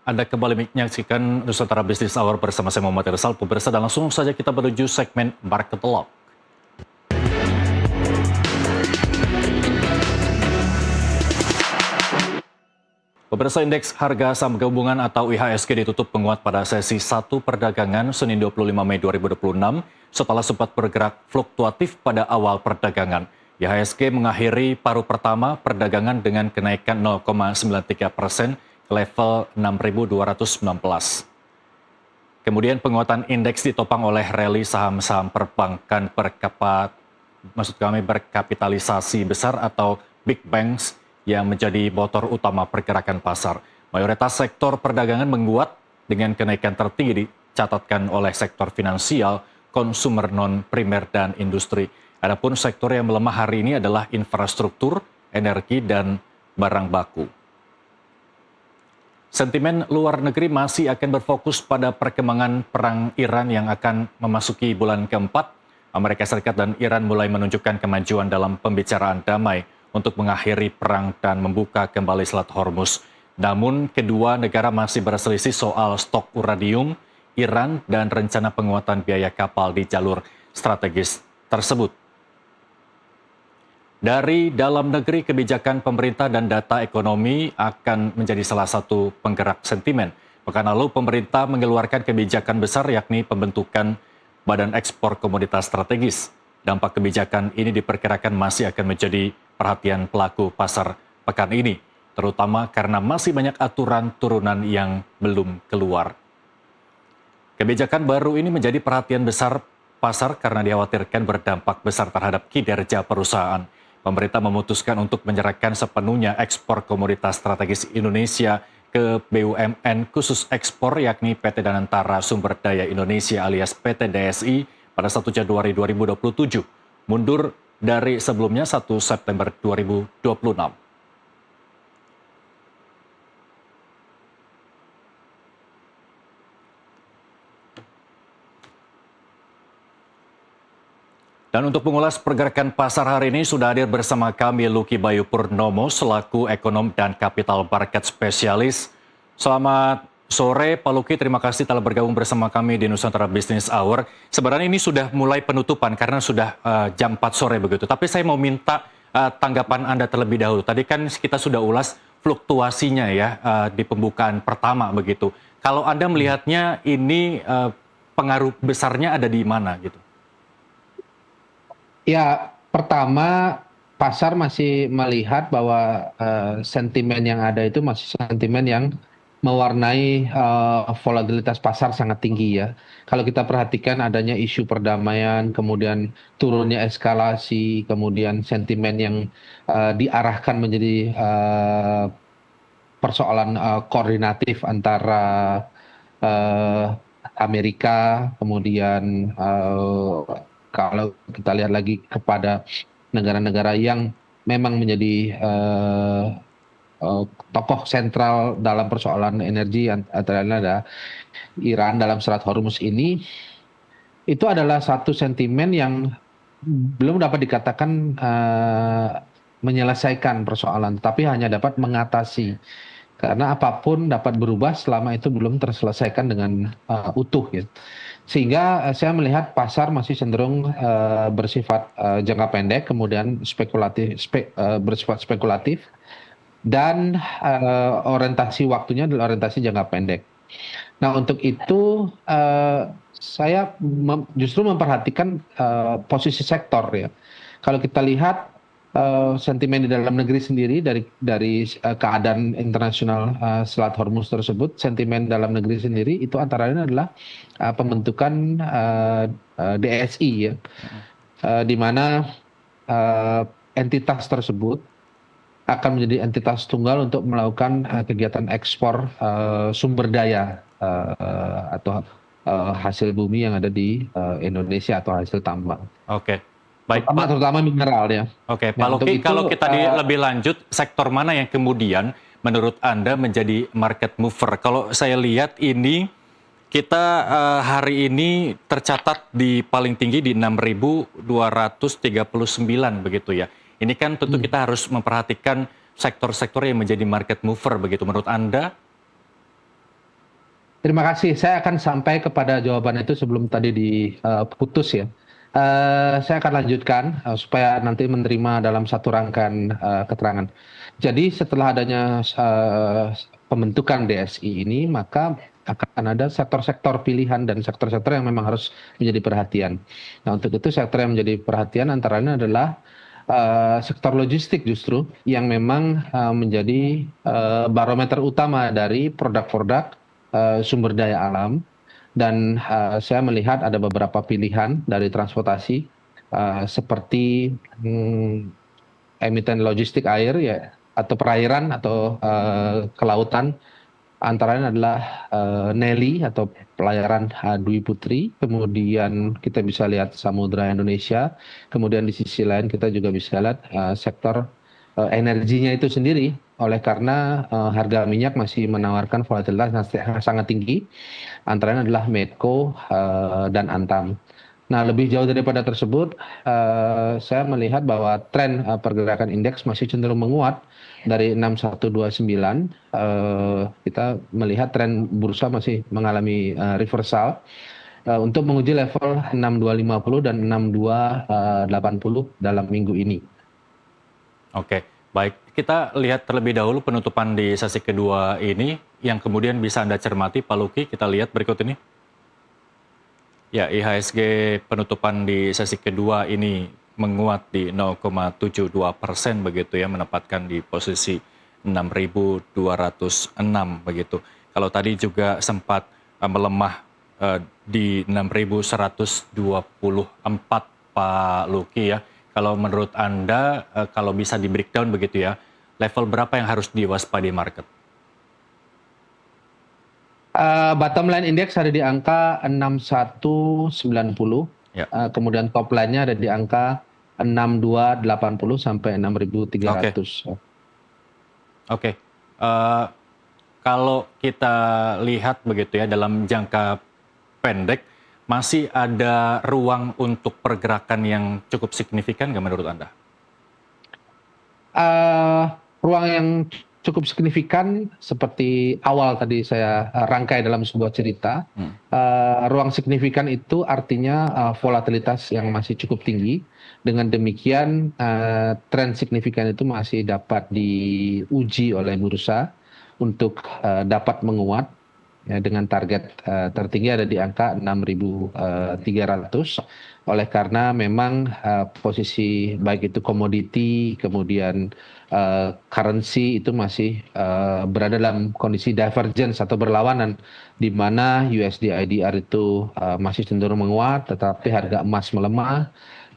Anda kembali menyaksikan Nusantara Business Hour bersama saya Muhammad Irsal. Pemirsa, dan langsung saja kita menuju segmen Market Lock. Pemirsa, indeks harga saham gabungan atau IHSG ditutup menguat pada sesi 1 perdagangan Senin 25 Mei 2026 setelah sempat bergerak fluktuatif pada awal perdagangan. IHSG mengakhiri paruh pertama perdagangan dengan kenaikan 0,93% ke level 6.219. Kemudian penguatan indeks ditopang oleh rally saham-saham perbankan berkapitalisasi besar atau big banks yang menjadi motor utama pergerakan pasar. Mayoritas sektor perdagangan menguat dengan kenaikan tertinggi dicatatkan oleh sektor finansial, konsumer non-primer, dan industri. Adapun sektor yang melemah hari ini adalah infrastruktur, energi, dan barang baku. Sentimen luar negeri masih akan berfokus pada perkembangan perang Iran yang akan memasuki bulan keempat. Amerika Serikat dan Iran mulai menunjukkan kemajuan dalam pembicaraan damai untuk mengakhiri perang dan membuka kembali Selat Hormuz. Namun, kedua negara masih berselisih soal stok uranium Iran dan rencana penguatan biaya kapal di jalur strategis tersebut. Dari dalam negeri, kebijakan pemerintah dan data ekonomi akan menjadi salah satu penggerak sentimen. Pekan lalu, pemerintah mengeluarkan kebijakan besar yakni pembentukan Badan Ekspor Komoditas Strategis. Dampak kebijakan ini diperkirakan masih akan menjadi perhatian pelaku pasar pekan ini, terutama karena masih banyak aturan turunan yang belum keluar. Kebijakan baru ini menjadi perhatian besar pasar karena dikhawatirkan berdampak besar terhadap kinerja perusahaan. Pemerintah memutuskan untuk menyerahkan sepenuhnya ekspor komoditas strategis Indonesia ke BUMN khusus ekspor yakni PT Danantara Sumber Daya Indonesia alias PT DSI pada 1 Januari 2027, mundur dari sebelumnya 1 September 2026. Dan untuk mengulas pergerakan pasar hari ini sudah hadir bersama kami Lucky Bayu Purnomo selaku ekonom dan capital market spesialis. Selamat sore Pak Lucky, terima kasih telah bergabung bersama kami di Nusantara Business Hour. Sebenarnya ini sudah mulai penutupan karena sudah jam 4 sore begitu. Tapi saya mau minta tanggapan Anda terlebih dahulu. Tadi kan kita sudah ulas fluktuasinya ya di pembukaan pertama begitu. Kalau Anda melihatnya ini pengaruh besarnya ada di mana gitu? Ya, pertama pasar masih melihat bahwa sentimen yang ada itu masih sentimen yang mewarnai volatilitas pasar sangat tinggi ya. Kalau kita perhatikan adanya isu perdamaian, kemudian turunnya eskalasi, kemudian sentimen yang diarahkan menjadi persoalan koordinatif antara eh, Amerika, kemudian kalau kita lihat lagi kepada negara-negara yang memang menjadi tokoh sentral dalam persoalan energi, antara lain ada Iran dalam Selat Hormuz ini, itu adalah satu sentimen yang belum dapat dikatakan menyelesaikan persoalan, tapi hanya dapat mengatasi. Karena apapun dapat berubah selama itu belum terselesaikan dengan utuh. Gitu. Sehingga saya melihat pasar masih cenderung bersifat jangka pendek, kemudian bersifat spekulatif, dan orientasi waktunya adalah orientasi jangka pendek. Nah, untuk itu saya justru memperhatikan posisi sektor ya. Kalau kita lihat sentimen di dalam negeri sendiri dari keadaan internasional Selat Hormuz tersebut, sentimen dalam negeri sendiri itu antara lain adalah pembentukan DSI ya, di mana entitas tersebut akan menjadi entitas tunggal untuk melakukan kegiatan ekspor sumber daya atau hasil bumi yang ada di Indonesia atau hasil tambang. Oke, baik Pak. Terutama mineral ya. Oke, Pak Lucky, kalau kita lebih lanjut, sektor mana yang kemudian menurut Anda menjadi market mover? Kalau saya lihat ini, kita hari ini tercatat di paling tinggi di 6.239 begitu ya. Ini kan tentu kita harus memperhatikan sektor-sektor yang menjadi market mover begitu menurut Anda? Terima kasih. Saya akan sampai kepada jawaban itu sebelum tadi diputus ya. Saya akan lanjutkan supaya nanti menerima dalam satu rangkaian keterangan. Jadi setelah adanya pembentukan DSI ini, maka akan ada sektor-sektor pilihan dan sektor-sektor yang memang harus menjadi perhatian. Nah, untuk itu sektor yang menjadi perhatian antara lain adalah sektor logistik justru yang memang menjadi barometer utama dari produk-produk sumber daya alam dan saya melihat ada beberapa pilihan dari transportasi seperti emiten logistik air ya atau perairan atau kelautan antara lain adalah Nelly atau pelayaran Dwi Putri, kemudian kita bisa lihat Samudra Indonesia, kemudian di sisi lain kita juga bisa lihat sektor energinya itu sendiri, oleh karena harga minyak masih menawarkan volatilitas yang sangat tinggi, antara lain adalah Medco dan Antam. Nah, lebih jauh daripada tersebut, saya melihat bahwa tren pergerakan indeks masih cenderung menguat dari 6129. Kita melihat tren bursa masih mengalami reversal untuk menguji level 6250 dan 6280 dalam minggu ini. Oke, baik. Kita lihat terlebih dahulu penutupan di sesi kedua ini yang kemudian bisa Anda cermati, Pak Luki. Kita lihat berikut ini. Ya, IHSG penutupan di sesi kedua ini menguat di 0,72% begitu ya, menempatkan di posisi 6.206 begitu. Kalau tadi juga sempat melemah di 6.124 Pak Luki ya. Kalau menurut Anda, kalau bisa di breakdown begitu ya, level berapa yang harus diwaspadai market? Bottom line index ada di angka 6190, Ya. kemudian top line-nya ada di angka 6280 sampai 6300. Oke. Kalau kita lihat begitu ya dalam jangka pendek, masih ada ruang untuk pergerakan yang cukup signifikan nggak menurut Anda? Ruang yang cukup signifikan seperti awal tadi saya rangkai dalam sebuah cerita. Ruang signifikan itu artinya volatilitas yang masih cukup tinggi. Dengan demikian tren signifikan itu masih dapat diuji oleh bursa untuk dapat menguat ya, dengan target tertinggi ada di angka 6.300. Oleh karena memang posisi baik itu komoditi kemudian currency itu masih berada dalam kondisi divergence atau berlawanan, di mana USD IDR itu masih cenderung menguat, tetapi harga emas melemah.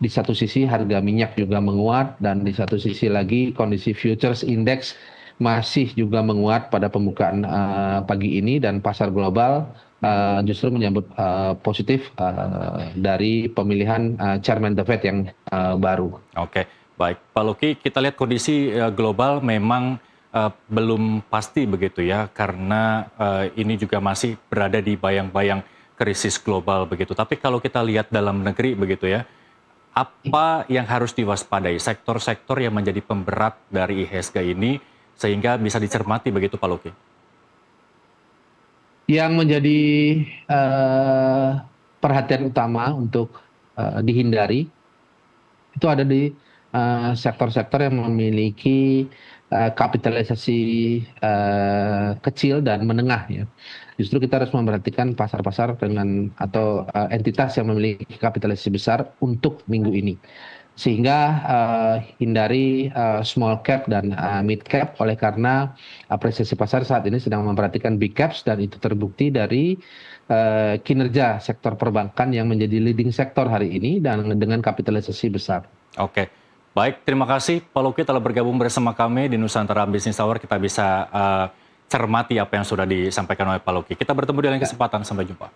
Di satu sisi harga minyak juga menguat, dan di satu sisi lagi kondisi futures index masih juga menguat pada pembukaan pagi ini, dan pasar global justru menyambut positif dari pemilihan Chairman The Fed yang baru. Oke, baik. Pak Luki, kita lihat kondisi global memang belum pasti begitu ya, karena ini juga masih berada di bayang-bayang krisis global begitu. Tapi kalau kita lihat dalam negeri begitu ya, apa yang harus diwaspadai, sektor-sektor yang menjadi pemberat dari IHSG ini, sehingga bisa dicermati begitu Pak Luki? Yang menjadi perhatian utama untuk dihindari itu ada di sektor-sektor yang memiliki kapitalisasi kecil dan menengah ya. Justru kita harus memperhatikan pasar-pasar dengan atau entitas yang memiliki kapitalisasi besar untuk minggu ini. Sehingga hindari small cap dan mid cap, oleh karena apresiasi pasar saat ini sedang memperhatikan big caps, dan itu terbukti dari kinerja sektor perbankan yang menjadi leading sektor hari ini dan dengan kapitalisasi besar. Oke, baik, terima kasih Pak Luki telah bergabung bersama kami di Nusantara Business Hour. Kita bisa cermati apa yang sudah disampaikan oleh Pak Luki. Kita bertemu di lain kesempatan, sampai jumpa.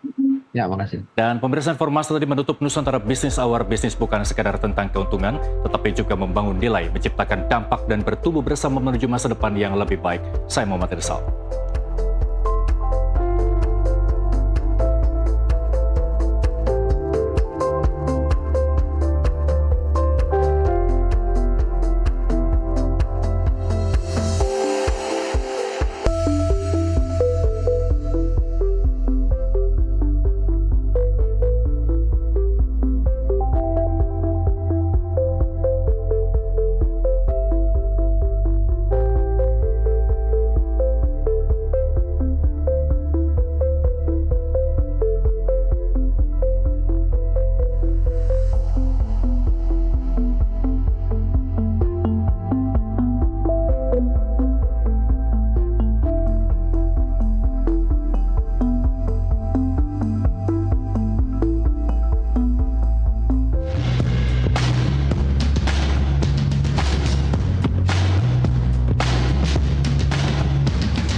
Ya, makasih. Dan pemirsa, informasi tadi menutup Nusantara Business Hour. Bisnis bukan sekadar tentang keuntungan, tetapi juga membangun nilai, menciptakan dampak dan bertumbuh bersama menuju masa depan yang lebih baik. Saya Muhammad Irsal.